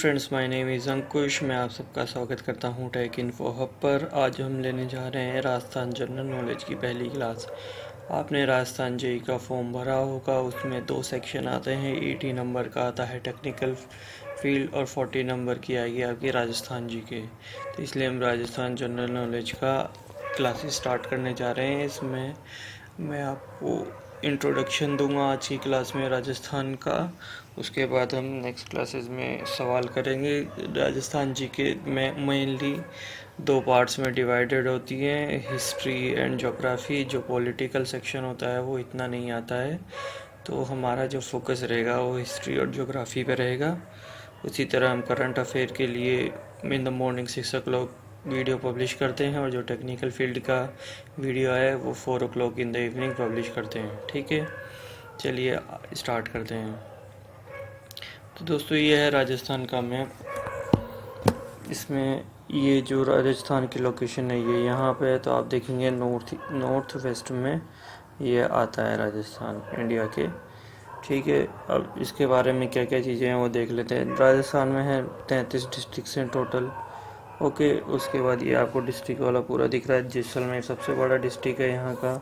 Friends, my name is अंकुश। मैं आप सबका स्वागत करता हूं टेक इन्फो हब पर। आज हम लेने जा रहे हैं राजस्थान जनरल नॉलेज की पहली क्लास। आपने राजस्थान जेई का फॉर्म भरा होगा, उसमें 2 सेक्शन आते हैं। 80 नंबर का आता है टेक्निकल फील्ड और 40 नंबर की आएगी आपकी राजस्थान जी के। तो इसलिए हम राजस्थान जनरल नॉलेज का क्लासेस स्टार्ट करने जा रहे हैं। इसमें मैं आपको इंट्रोडक्शन दूंगा आज की क्लास में राजस्थान का। उसके बाद हम नेक्स्ट क्लासेस में सवाल करेंगे। राजस्थान जी के में मेनली 2 पार्ट्स में डिवाइडेड होती हैं, हिस्ट्री एंड ज्योग्राफी। जो पॉलिटिकल सेक्शन होता है वो इतना नहीं आता है, तो हमारा जो फोकस रहेगा वो हिस्ट्री और ज्योग्राफी पे रहेगा। उसी तरह हम करंट अफेयर के लिए in the morning 6 o'clock video publish करते हैं, और जो टेक्निकल फील्ड का वीडियो है वो 4 o'clock in the evening publish करते हैं। ठीक है, चलिए स्टार्ट करते हैं। तो दोस्तों, ये है राजस्थान का मैप। इसमें ये जो राजस्थान की लोकेशन है ये यहाँ पे है, तो आप देखेंगे नॉर्थ वेस्ट में ये आता है राजस्थान इंडिया के। ठीक है, अब इसके बारे में क्या क्या चीज़ें हैं वो देख लेते हैं। राजस्थान में है 33 डिस्ट्रिक्ट हैं टोटल। ओके, उसके बाद ये आपको डिस्ट्रिक्ट वाला पूरा दिख रहा है। जैसलमेर सबसे बड़ा डिस्ट्रिक्ट है यहाँ का।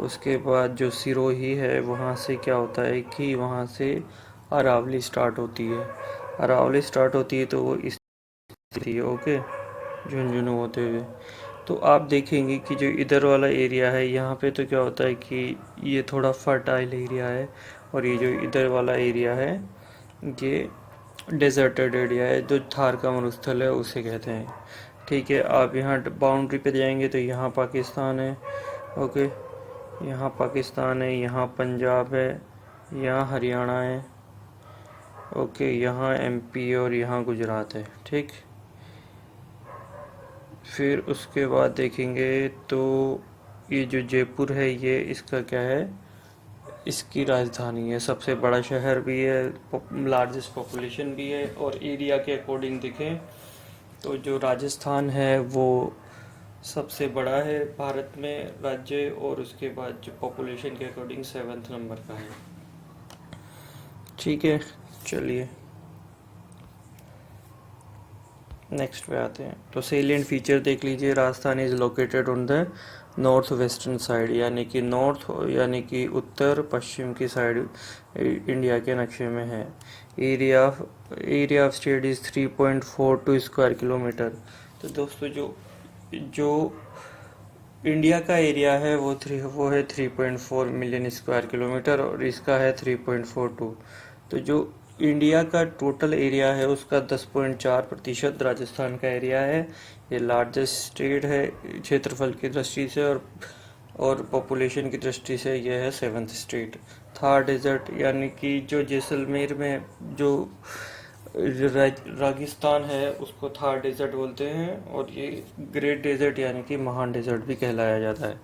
उसके बाद जो सिरोही है, वहाँ से क्या होता है कि वहाँ से अरावली स्टार्ट होती है। अरावली स्टार्ट होती है तो वो इस थी, ओके, झुंझुनू होते हुए। तो आप देखेंगे कि जो इधर वाला एरिया है यहाँ पे तो क्या होता है कि ये थोड़ा फर्टाइल एरिया है, और ये जो इधर वाला एरिया है ये डेजर्टेड एरिया है, जो थार का मरुस्थल है उसे कहते हैं। ठीक है, आप यहाँ बाउंड्री पे जाएंगे तो यहाँ पाकिस्तान है। ओके, यहाँ पाकिस्तान है, यहाँ पंजाब है, यहाँ हरियाणा है। ओके, यहाँ एमपी और यहाँ गुजरात है। ठीक, फिर उसके बाद देखेंगे तो ये जो जयपुर है ये इसका क्या है, इसकी राजधानी है, सबसे बड़ा शहर भी है, लार्जेस्ट पॉपुलेशन भी है। और एरिया के अकॉर्डिंग देखें तो जो राजस्थान है वो सबसे बड़ा है भारत में राज्य, और उसके बाद जो पॉपुलेशन के अकॉर्डिंग 7th नंबर का है। ठीक है, चलिए नेक्स्ट पे आते हैं। तो सेलिएंट फीचर देख लीजिए। Rajasthan is located on the north western side, यानी कि नॉर्थ यानी कि उत्तर पश्चिम की साइड इंडिया के नक्शे में है। Area of state is 3.42 square kilometre. तो दोस्तों, जो इंडिया का एरिया है वो है 3.4 मिलियन स्क्वायर किलोमीटर, और इसका है 3.42। तो जो इंडिया का टोटल एरिया है उसका 10.4% राजस्थान का एरिया है। ये लार्जेस्ट स्टेट है क्षेत्रफल की दृष्टि से, और पॉपुलेशन की दृष्टि से यह है 7th स्टेट। थार डेजर्ट यानी कि जो जैसलमेर में जो रागिस्तान है उसको थार डेजर्ट बोलते हैं, और ये ग्रेट डेजर्ट यानी कि महान डेजर्ट भी कहलाया जाता है।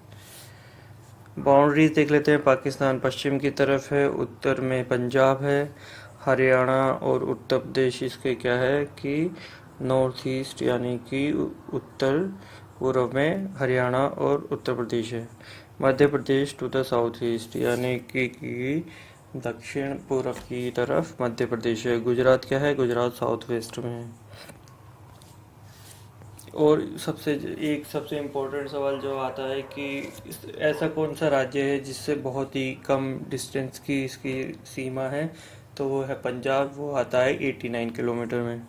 बाउंड्रीज देख लेते हैं। पाकिस्तान पश्चिम की तरफ है, उत्तर में पंजाब है, हरियाणा और उत्तर प्रदेश इसके क्या है कि नॉर्थ ईस्ट यानी कि उत्तर पूर्व में हरियाणा और उत्तर प्रदेश है। Madhya Pradesh to the south east यानी कि दक्षिण पूर्व की तरफ मध्य प्रदेश है। गुजरात क्या है, गुजरात साउथ वेस्ट में है। और सबसे इम्पोर्टेंट सवाल जो आता है कि ऐसा कौन सा राज्य है जिससे बहुत ही कम डिस्टेंस की इसकी सीमा है, तो वो है पंजाब। वो आता है 89 किलोमीटर में।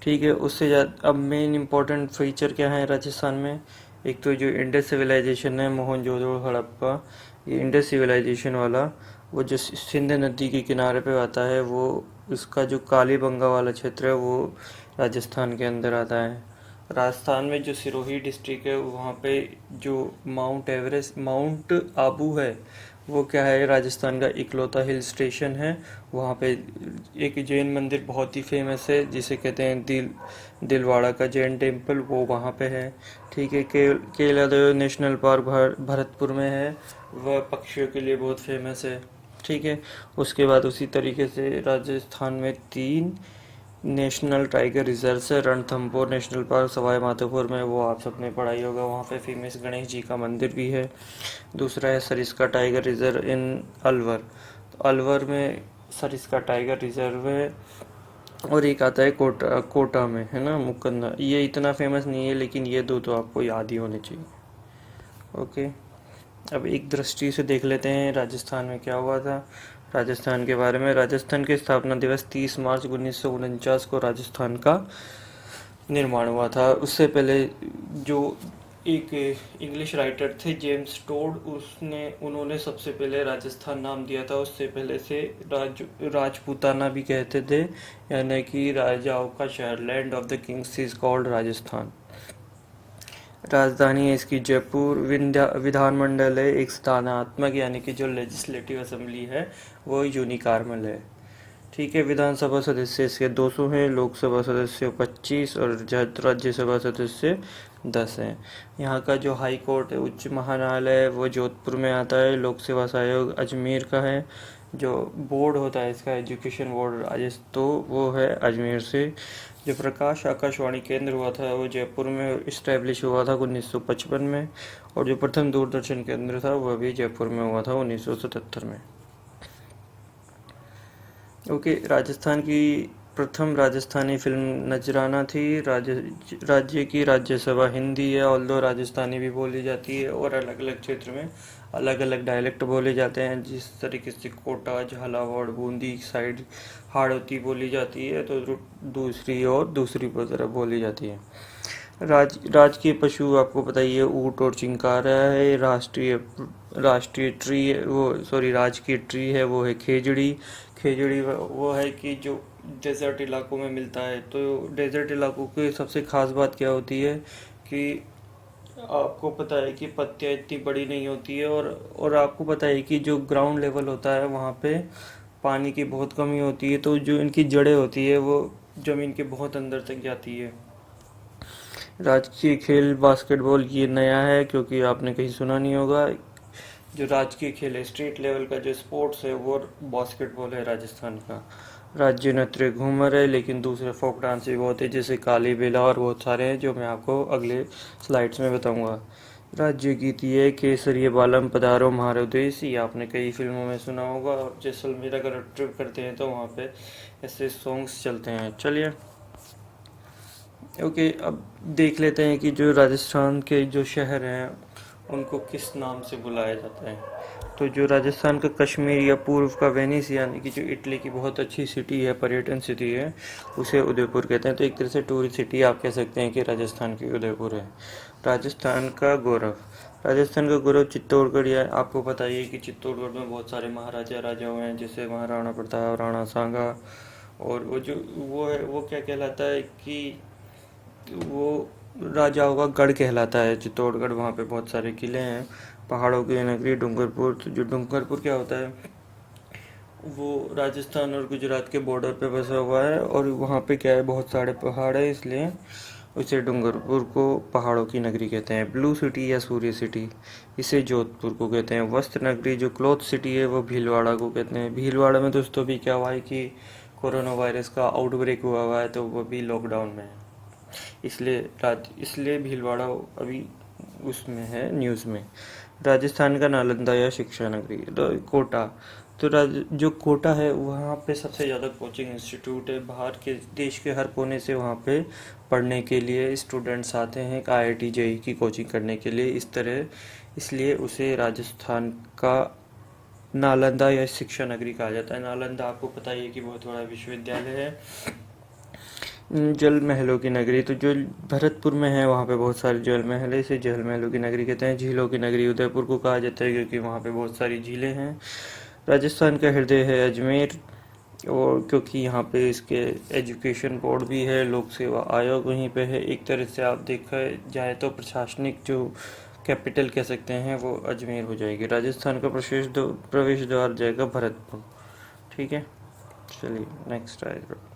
ठीक है, उससे ज़्यादा अब मेन इम्पोर्टेंट फीचर क्या है राजस्थान में। एक तो जो इंडस सिविलाइजेशन है, मोहनजोदड़ो हड़प्पा, ये इंडस सिविलाइजेशन वाला वो जो सिंध नदी के किनारे पे आता है, वो इसका जो कालीबंगा वाला क्षेत्र है वो राजस्थान के अंदर आता है। राजस्थान में जो सिरोही डिस्ट्रिक्ट है वहाँ पे जो माउंट आबू है वो क्या है, राजस्थान का इकलौता हिल स्टेशन है। वहाँ पे एक जैन मंदिर बहुत ही फेमस है जिसे कहते हैं दिलवाड़ा का जैन टेम्पल, वो वहाँ पे है। ठीक है, केलादेव नेशनल पार्क भरतपुर में है, वह पक्षियों के लिए बहुत फेमस है। ठीक है, उसके बाद उसी तरीके से राजस्थान में 3 नेशनल टाइगर रिजर्व है। रणथंभौर नेशनल पार्क सवाई माधोपुर में, वो आप सबने पढ़ाई होगा, वहाँ पे फेमस गणेश जी का मंदिर भी है। दूसरा है Sariska tiger reserve in Alwar, तो अलवर में सरिस्का टाइगर रिजर्व है। और एक आता है कोटा, कोटा में है ना, मुकंदर। ये इतना फेमस नहीं है, लेकिन ये दो तो आपको याद ही होने चाहिए। ओके, अब एक दृष्टि से देख लेते हैं राजस्थान में क्या हुआ था। राजस्थान के बारे में, राजस्थान के स्थापना दिवस 30 मार्च 1949 को राजस्थान का निर्माण हुआ था। उससे पहले जो एक इंग्लिश राइटर थे जेम्स टोड, उसने उन्होंने सबसे पहले राजस्थान नाम दिया था। उससे पहले से राजपूताना भी कहते थे, यानी कि राजाओं का शहर, land of the Kings is called Rajasthan. राजधानी है इसकी जयपुर। विधानमंडल है एक स्थानात्मक, यानी कि जो लेजिस्लेटिव असेंबली है वो यूनिकार्मल है। ठीक है, विधानसभा सदस्य इसके 200 हैं, लोकसभा सदस्य 25 और राज्यसभा सदस्य 10 हैं। यहाँ का जो हाई कोर्ट है, उच्च महान्यायालय है, वो जोधपुर में आता है। लोक सेवा आयोग अजमेर का है। जो बोर्ड होता है इसका, एजुकेशन बोर्ड तो वो है अजमेर से। जो प्रकाश आकाशवाणी केंद्र हुआ था वो जयपुर में इस्टेब्लिश हुआ था 1955 में। और जो प्रथम दूरदर्शन केंद्र था वह भी जयपुर में हुआ था 1977 में। ओके, राजस्थान की प्रथम राजस्थानी फिल्म नजराना थी। राज्य की राज्यसभा हिंदी है, ऑल्दो राजस्थानी भी बोली जाती है और अलग अलग क्षेत्र में अलग अलग डायलेक्ट बोले जाते हैं। जिस तरीके से कोटा, झालावाड़, बूंदी साइड हाड़ौती बोली जाती है, तो दूसरी और दूसरी तरफ बोली जाती है। राजकीय पशु आपको पता ही है, ऊँट और चिंकारा है। राष्ट्रीय ट्री वो सॉरी राजकीय ट्री है वो है खेजड़ी। खेजड़ी वो है कि जो डेजर्ट इलाकों में मिलता है। तो डेजर्ट इलाकों की सबसे खास बात क्या होती है कि आपको पता है कि पत्तियां इतनी बड़ी नहीं होती है, और आपको पता है कि जो ग्राउंड लेवल होता है वहाँ पे पानी की बहुत कमी होती है। तो जो इनकी जड़ें होती है वो जमीन के बहुत अंदर तक जाती है। राजकीय खेल बास्केटबॉल ये नया है, क्योंकि आपने कहीं सुना नहीं होगा। जो राजकीय खेल है, स्टेट लेवल का जो स्पोर्ट्स है, वो बास्केटबॉल है राजस्थान का। राज्य नृत्य घूमर है, लेकिन दूसरे फोक डांस भी बहुत है, जैसे काली बेला और बहुत सारे हैं, जो मैं आपको अगले स्लाइड्स में बताऊंगा। राज्य गीत ये केसरिय बालम पधारो म्हारो देश, ये आपने कई फिल्मों में सुना होगा। और जैसलमेर अगर ट्रिप करते हैं तो वहाँ पे ऐसे सॉन्ग्स चलते हैं। चलिए, ओके, अब देख लेते हैं कि जो राजस्थान के जो शहर हैं उनको किस नाम से बुलाया जाता है। तो जो राजस्थान का कश्मीर या पूर्व का वेनिस, यानी कि जो इटली की बहुत अच्छी सिटी है, पर्यटन सिटी है, उसे उदयपुर कहते हैं। तो एक तरह से टूरिस्ट सिटी आप कह सकते हैं कि राजस्थान की उदयपुर है। राजस्थान का गौरव, राजस्थान का गौरव चित्तौड़गढ़। या आपको पता ही है कि चित्तौड़गढ़ में बहुत सारे महाराजा राजाओं हैं, जैसे महाराणा प्रताप, राणा सांगा। और वो जो वो है वो क्या कहलाता है कि वो राजाओं का गढ़ कहलाता है चित्तौड़गढ़। वहाँ पे बहुत सारे किले हैं। पहाड़ों की नगरी डूंगरपुर, तो जो डूंगरपुर क्या होता है, वो राजस्थान और गुजरात के बॉर्डर पे बसा हुआ है। और वहाँ पे क्या है, बहुत सारे पहाड़ है, इसलिए उसे डूंगरपुर को पहाड़ों की नगरी कहते हैं। ब्लू सिटी या सूर्य सिटी, इसे जोधपुर को कहते हैं। वस्त्र नगरी जो क्लॉथ सिटी है वो भीलवाड़ा को कहते हैं। भीलवाड़ा में दोस्तों भी क्या हुआ है कि कोरोना वायरस का आउटब्रेक हुआ है, तो वो भी लॉकडाउन में है, इसलिए भीलवाड़ा अभी उसमें है, न्यूज़ में। राजस्थान का नालंदा या शिक्षा नगरी, कोटा। तो जो कोटा है वहाँ पे सबसे ज़्यादा कोचिंग इंस्टीट्यूट है। बाहर के देश के हर कोने से वहाँ पे पढ़ने के लिए स्टूडेंट्स आते हैं, IIT JEE की कोचिंग करने के लिए। इसलिए उसे राजस्थान का नालंदा या शिक्षा नगरी कहा जाता है। नालंदा आपको पता ही है कि बहुत बड़ा विश्वविद्यालय है। जल महलों की नगरी, तो जो भरतपुर में है वहाँ पे बहुत सारे जल महल है, इसे जल महलों की नगरी कहते हैं। झीलों की नगरी उदयपुर को कहा जाता है, क्योंकि वहाँ पे बहुत सारी झीलें हैं। राजस्थान का हृदय है अजमेर, और क्योंकि यहाँ पे इसके एजुकेशन बोर्ड भी है, लोक सेवा आयोग वहीं पे है। एक तरह से आप देखा जाए तो प्रशासनिक जो कैपिटल कह सकते हैं वो अजमेर हो जाएगी। राजस्थान का प्रवेश द्वार जाएगा भरतपुर। ठीक है, चलिए नेक्स्ट आएगा।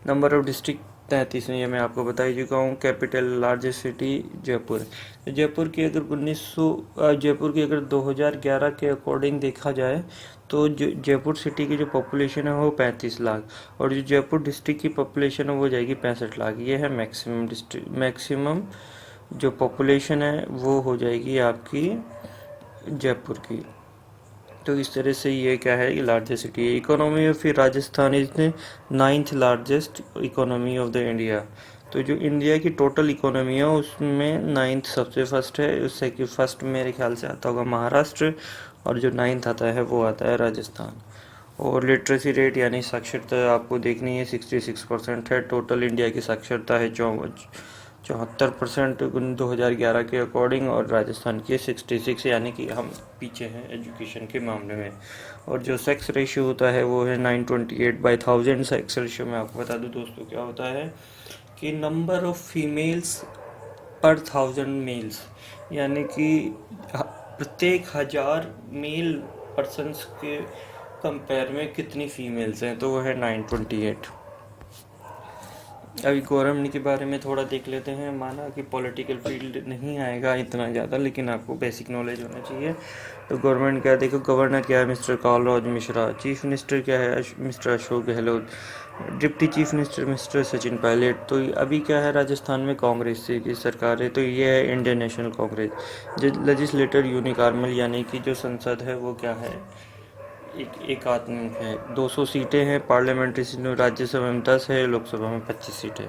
नंबर ऑफ डिस्ट्रिक्ट 33 में, ये मैं आपको बता ही चुका हूँ। Capital largest city Jaipur. तो जयपुर की अगर 2011 के अकॉर्डिंग देखा जाए तो जयपुर सिटी की जो पॉपुलेशन है वो 35 लाख, और जो जयपुर डिस्ट्रिक्ट की पॉपुलेशन है वो जाएगी 65 लाख। ये है मैक्सिमम जो पॉपुलेशन है वो हो जाएगी आपकी जयपुर की। तो इस तरह से ये क्या है, ये लार्जेस्ट सिटी है। Economy of Rajasthan is the 9th largest economy of the India. तो जो इंडिया की टोटल इकोनॉमी है उसमें 9th सबसे फर्स्ट है, उससे कि फर्स्ट मेरे ख्याल से आता होगा महाराष्ट्र, और जो 9th आता है वो आता है राजस्थान। और लिटरेसी रेट यानी साक्षरता आपको देखनी है, 66% है। टोटल इंडिया की साक्षरता है 74% 2011 के अकॉर्डिंग, और राजस्थान की 66, यानी कि हम पीछे हैं एजुकेशन के मामले में। और जो सेक्स रेशियो होता है वो है 928/1000। सेक्स रेशियो में आपको बता दूं दोस्तों क्या होता है कि नंबर ऑफ फीमेल्स पर 1000 मेल्स, यानी कि प्रत्येक 1000 मेल पर्सन्स के कंपेयर में कितनी फीमेल्स हैं, तो वो है 928। अभी गवर्नमेंट के बारे में थोड़ा देख लेते हैं। माना कि पॉलिटिकल फील्ड नहीं आएगा इतना ज़्यादा, लेकिन आपको बेसिक नॉलेज होना चाहिए। तो गवर्नमेंट क्या है, देखो गवर्नर क्या है, mister Kalraj Mishra. Chief minister क्या है, mister Ashok Gehlot. Deputy chief minister mister Sachin Pilot. तो अभी क्या है, राजस्थान में कांग्रेस की सरकार है, तो ये है इंडियन नेशनल कांग्रेस। जो लेजिस्लेटर यूनिकॉर्मल, यानी कि जो संसद है वो क्या है, एक आत्म है। 200 सीटें हैं पार्लियामेंट्री सीटों, राज्यसभा में 10 है, लोकसभा में 25 सीटें।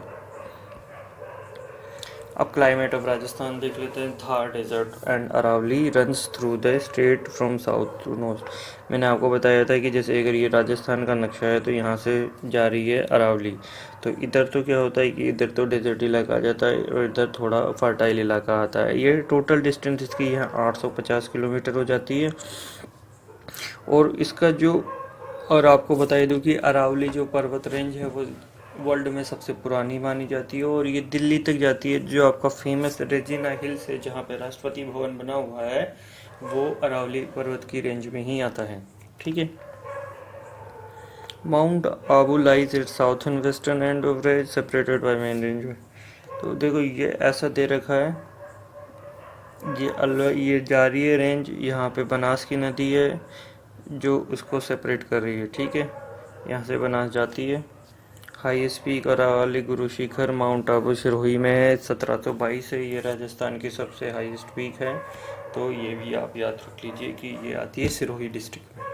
अब क्लाइमेट ऑफ राजस्थान देख लेते हैं। Thar desert and Aravalli runs through the state from south to north. मैंने आपको बताया था कि जैसे अगर ये राजस्थान का नक्शा है तो यहाँ से जा रही है अरावली, तो इधर तो क्या होता है कि इधर तो डेजर्ट इलाका आ जाता है और इधर थोड़ा फर्टाइल इलाका आता है। ये टोटल डिस्टेंस इसकी यहाँ 850 किलोमीटर हो जाती है। और इसका जो, और आपको बता दूं कि अरावली जो पर्वत रेंज है वो वर्ल्ड में सबसे पुरानी मानी जाती है, और ये दिल्ली तक जाती है। जो आपका फेमस रेजिना हिल्स है जहाँ पे राष्ट्रपति भवन बना हुआ है, वो अरावली पर्वत की रेंज में ही आता है। ठीक है। Mount Abu lies at southern western end of range separated by main range में। तो देखो ये ऐसा दे रखा है, ये जा रही है रेंज, यहाँ पे बनास की नदी है जो उसको सेपरेट कर रही है। ठीक है, यहाँ से बनास जाती है। Highest peak Aravalli Guru Shikhar mount Abu Sirohi में है, 1722 है। ये राजस्थान की सबसे हाईएस्ट पीक है, तो ये भी आप याद रख लीजिए कि ये आती है सिरोही डिस्ट्रिक्ट में।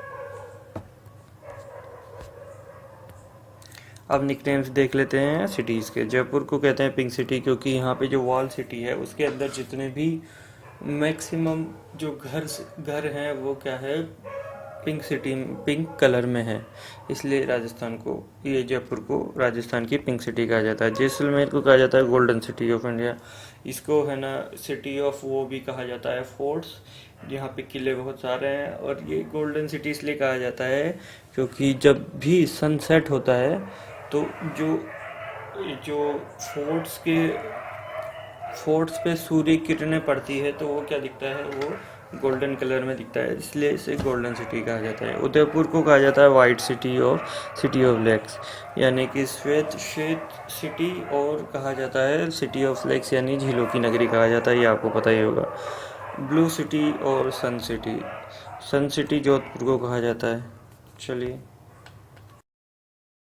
अब निकनेम्स देख लेते हैं सिटीज़ के। जयपुर को कहते हैं पिंक सिटी, क्योंकि यहाँ पे जो वॉल सिटी है उसके अंदर जितने भी मैक्सिमम जो घर हैं वो क्या है, पिंक सिटी, पिंक कलर में है, इसलिए राजस्थान को, ये जयपुर को राजस्थान की पिंक सिटी कहा जाता है। जैसलमेर को कहा जाता है गोल्डन सिटी ऑफ इंडिया। इसको है ना सिटी ऑफ वो भी कहा जाता है, फोर्ट्स, यहाँ पे किले बहुत सारे हैं। और ये गोल्डन सिटी इसलिए कहा जाता है क्योंकि जब भी सनसेट होता है तो जो जो फोर्ट्स पे सूर्य किरणें पड़ती है तो वो क्या दिखता है, वो गोल्डन कलर में दिखता है, इसलिए इसे गोल्डन सिटी कहा जाता है। उदयपुर को कहा जाता है वाइट सिटी ऑफ लेक्स, यानी कि श्वेत सिटी, और कहा जाता है सिटी ऑफ लेक्स यानी झीलों की नगरी कहा जाता है, ये आपको पता ही होगा। ब्लू सिटी और सन सिटी जोधपुर को कहा जाता है। चलिए,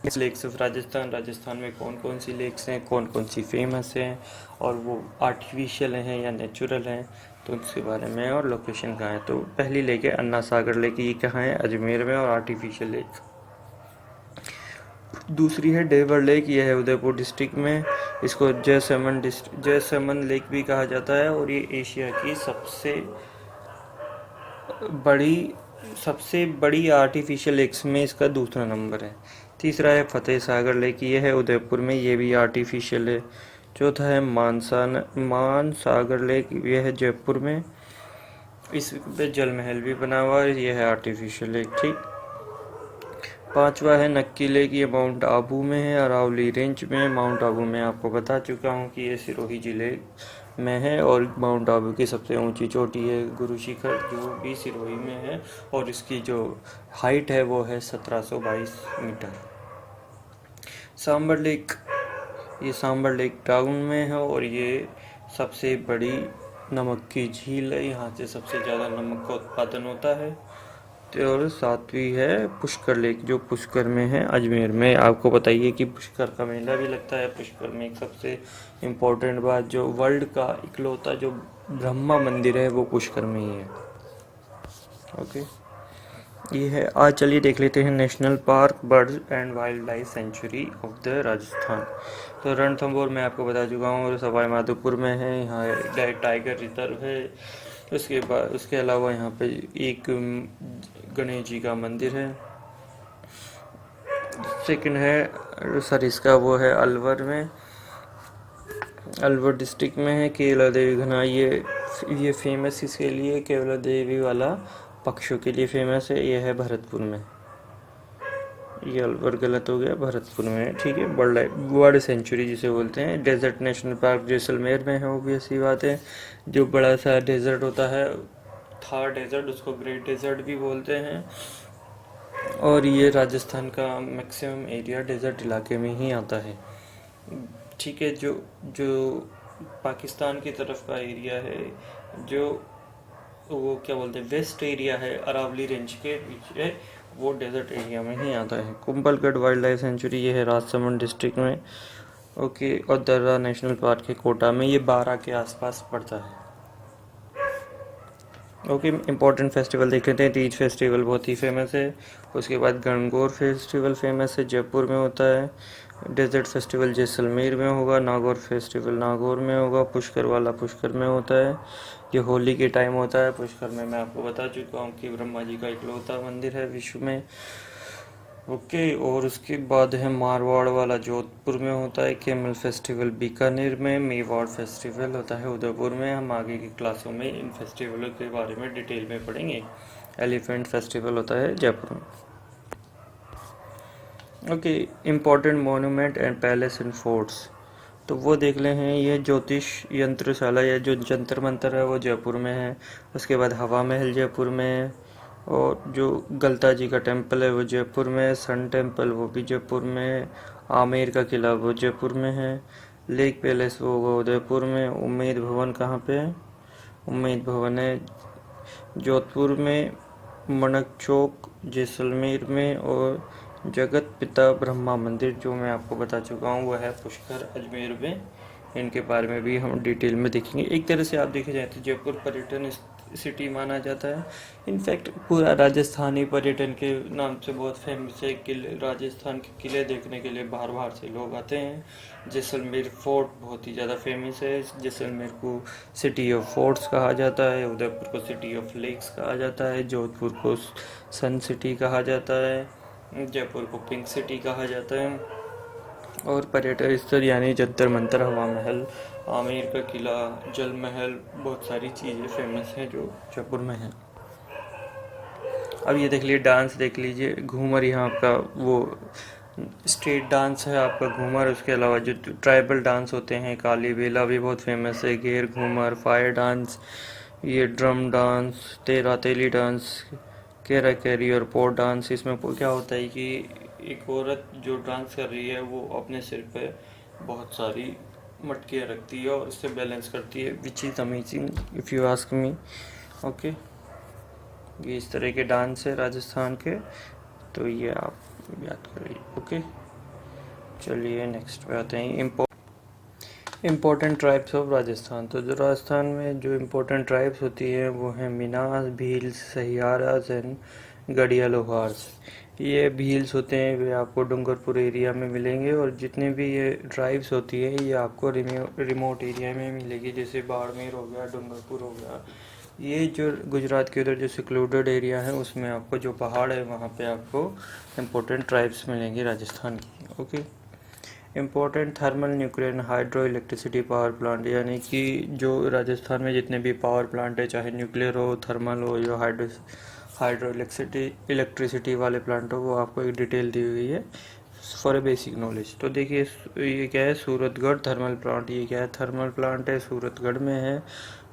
लेक्स ऑफ राजस्थान में कौन कौन सी लेक्स हैं, कौन कौन सी फेमस हैं, और वो आर्टिफिशियल हैं या नेचुरल हैं, तो उसके बारे में, और लोकेशन कहाँ है। तो पहली लेक है अन्ना सागर लेक, ये कहाँ है, अजमेर में, और आर्टिफिशियल लेक। दूसरी है डेवर लेक, ये है उदयपुर डिस्ट्रिक्ट में। इसको जयसमन लेक भी कहा जाता है, और ये एशिया की सबसे बड़ी आर्टिफिशियल लेक्स में इसका दूसरा नंबर है। तीसरा है फतेह सागर लेक, ये है उदयपुर में, ये भी आर्टिफिशियल है। चौथा है मान सागर लेक, ये है जयपुर में, इस पे जल महल भी बना हुआ है, ये है आर्टिफिशियल लेक। ठीक। पांचवा है नक्की लेक, ये माउंट आबू में है, अरावली रेंज में। माउंट आबू में आपको बता चुका हूँ कि ये सिरोही जिले में है, और माउंट आबू की सबसे ऊंची चोटी है गुरु शिखर, जो भी सिरोही में है, और इसकी जो हाइट है वो है 1722 मीटर। सांबर लेक, ये सांबर लेक टाउन में है, और ये सबसे बड़ी नमक की झील है, यहाँ से सबसे ज़्यादा नमक का उत्पादन होता है। और सातवीं है पुष्कर लेक, जो पुष्कर में है अजमेर में। आपको बताइए कि पुष्कर का मेला भी लगता है पुष्कर में। एक सबसे इम्पोर्टेंट बात, जो वर्ल्ड का इकलौता जो ब्रह्मा मंदिर है वो पुष्कर में ही है। ओके। ये है। आज चलिए देख लेते हैं national park birds and wild life sanctuary of the Rajasthan. तो रणथंभौर मैं आपको बता चुका हूँ, और सवाई माधोपुर में है। यहाँ टाइगर रिजर्व है। उसके बाद उसके अलावा यहाँ पे एक गणेश जी का मंदिर है। सेकंड है सर इसका वो है अलवर में, अलवर डिस्ट्रिक्ट में है केवला देवी घना। ये फेमस इसके लिए, केवला देवी वाला पक्षियों के लिए फेमस है। ये है भरतपुर में। ये अलवर गलत हो गया, भरतपुर में है, ठीक है। बर्ड सेंचुरी जिसे बोलते हैं। डेजर्ट नेशनल पार्क जैसलमेर में है, ऑब्वियसली बात है। जो बड़ा सा डेजर्ट होता है, थार डेजर्ट, उसको ग्रेट डेजर्ट भी बोलते हैं। और ये राजस्थान का मैक्सिमम एरिया डेजर्ट इलाके में ही आता है, ठीक है। जो जो पाकिस्तान की तरफ का एरिया है, जो वो क्या बोलते हैं वेस्ट एरिया है, अरावली रेंज के पीछे, वो डेजर्ट एरिया में ही आता है। कुंभलगढ़ वाइल्ड लाइफ सेंचुरी ये है राजसमंद डिस्ट्रिक्ट में, ओके। और दर्रा नेशनल पार्क है कोटा में, ये 12 के आसपास पड़ता है, ओके। इम्पोर्टेंट फेस्टिवल देख लेते हैं। तीज फेस्टिवल बहुत ही फेमस है। उसके बाद गणगौर फेस्टिवल फेमस है, जयपुर में होता है। डेजर्ट फेस्टिवल जैसलमेर में होगा। नागौर फेस्टिवल नागौर में होगा। पुष्कर वाला पुष्कर में होता है। ये होली के टाइम होता है पुष्कर में। मैं आपको बता चुका हूँ कि ब्रह्मा जी का इकलौता मंदिर है विश्व में, ओके। और उसके बाद है मारवाड़ वाला जोधपुर में होता है। कैमल फेस्टिवल बीकानेर में। मेवाड़ फेस्टिवल होता है उदयपुर में। हम आगे की क्लासों में इन फेस्टिवलों के बारे में डिटेल में पढ़ेंगे। एलिफेंट फेस्टिवल होता है जयपुर में, okay. Important monument and palace and forts, तो वो देख ले हैं। ये ज्योतिष यंत्रशाला या जो जंतर मंतर है वो जयपुर में है। उसके बाद हवा महल जयपुर में है। और जो गलता जी का टेम्पल है वो जयपुर में है। सन टेम्पल वो भी जयपुर में है। आमेर का किला वो जयपुर में है। लेक पैलेस वो होगा उदयपुर में। उम्मेद भवन कहाँ पे है? उम्मेद भवन है जोधपुर में। मणक चौक जैसलमेर में। और जगत पिता ब्रह्मा मंदिर जो मैं आपको बता चुका हूँ वो है पुष्कर अजमेर में। इनके बारे में भी हम डिटेल में देखेंगे। एक तरह से आप देखे जाए तो जयपुर पर्यटन सिटी माना जाता है। इनफैक्ट पूरा राजस्थान ही पर्यटन के नाम से बहुत फेमस है। किले, राजस्थान के किले देखने के लिए बाहर बाहर से लोग आते हैं। जैसलमेर फोर्ट बहुत ही ज़्यादा फेमस है। जैसलमेर को सिटी ऑफ फोर्ट्स कहा जाता है। उदयपुर को सिटी ऑफ लेक्स कहा जाता है। जोधपुर को सन सिटी कहा जाता है। जयपुर को पिंक सिटी कहा जाता है। और पर्यटन स्थल यानी जंतर मंतर, हवा महल, आमेर का किला, जल महल, बहुत सारी चीज़ें फेमस हैं जो जयपुर में हैं। अब ये देख लीजिए, डांस देख लीजिए। घूमर यहाँ आपका वो स्टेट डांस है आपका घूमर। उसके अलावा जो ट्राइबल डांस होते हैं, काली बेला भी बहुत फेमस है। घेर घूमर, फायर डांस, ये ड्रम डांस, तेरा तेली डांस, केरा कैरी और पोर डांस। इसमें क्या होता है कि एक औरत जो डांस कर रही है वो अपने सिर पे बहुत सारी मटकियाँ रखती है और उससे बैलेंस करती है, which is amazing if you ask me, okay. ये इस तरह के डांस है राजस्थान के, तो ये आप याद करिए, ओके। चलिए नेक्स्ट पे आते हैं। Important tribes of Rajasthan. तो जो राजस्थान में जो इम्पोर्टेंट ट्राइब्स होती हैं वो हैं मीनास, भील्स, सहियारास एंड गढ़िया लोहार्स। ये भील्स होते हैं वे आपको डूंगरपुर एरिया में मिलेंगे। और जितने भी ये ट्राइब्स होती है ये आपको रिमोट एरिया में मिलेगी, जैसे बाड़मेर हो गया, डूंगरपुर हो गया। ये जो गुजरात के उधर जो सिक्लूडेड एरिया है उसमें आपको जो पहाड़ है वहाँ पे आपको इम्पोर्टेंट ट्राइब्स मिलेंगे राजस्थान की, okay. Important thermal, nuclear, hydro electricity power plant, यानी कि जो राजस्थान में जितने भी पावर प्लांट है, चाहे न्यूक्लियर हो, थर्मल हो या हाइड्रो इलेक्ट्रिसिटी वाले प्लांट हो, वो आपको एक डिटेल दी हुई है फॉर ए बेसिक नॉलेज। तो देखिए ये क्या है, सूरतगढ़ थर्मल प्लांट। ये क्या है, थर्मल प्लांट है, सूरतगढ़ में है।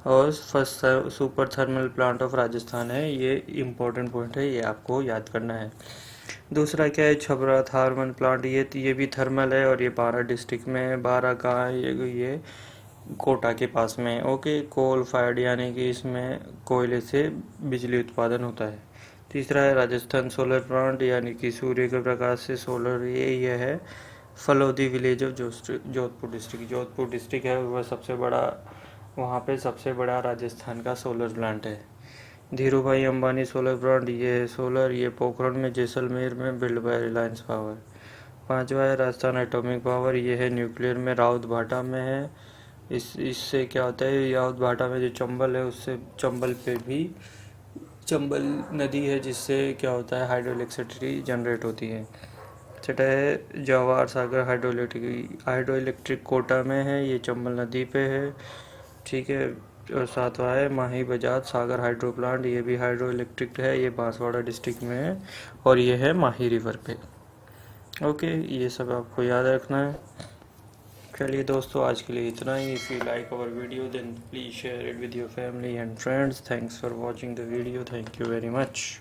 और first super thermal plant of Rajasthan है। ये इम्पोर्टेंट पॉइंट है, ये आपको याद करना है। दूसरा क्या है, छबरा थर्मल प्लांट। ये भी थर्मल है और ये 12 डिस्ट्रिक्ट में है। 12 कहाँ है, ये कोटा के पास में है, ओके। कोल फायर्ड, यानी कि इसमें कोयले से बिजली उत्पादन होता है। तीसरा है राजस्थान सोलर प्लांट, यानी कि सूर्य के प्रकाश से सोलर, ये है Phalodi village of Jodhpur district. Jodhpur district है वह सबसे बड़ा, वहाँ पे सबसे बड़ा राजस्थान का सोलर प्लांट है। धीरू भाई अंबानी सोलर प्लांट, ये है सोलर, ये पोखरण में जैसलमेर में बिल्ड बाय रिलायंस पावर। पांचवा है राजस्थान एटॉमिक पावर, ये है न्यूक्लियर में राउत भाटा में है। इससे क्या होता है, राउत भाटा में जो चंबल है उससे चंबल पे भी चंबल नदी है जिससे क्या होता है हाइड्रो इलेक्ट्रिसिटी जनरेट होती है। छठा है जवाहर सागर हाइड्रो इलेक्ट्रिक कोटा में है, ये चंबल नदी पे है। ठीक है। और सातवां है माही बजाज सागर हाइड्रो प्लांट, ये भी हाइड्रो इलेक्ट्रिक है, ये बांसवाड़ा डिस्ट्रिक्ट में है और ये है माही रिवर पे। ओके, ये सब आपको याद रखना है। चलिए दोस्तों, आज के लिए इतना ही। If you like our video then please share it with your family and friends. Thanks for watching the video. Thank you very much.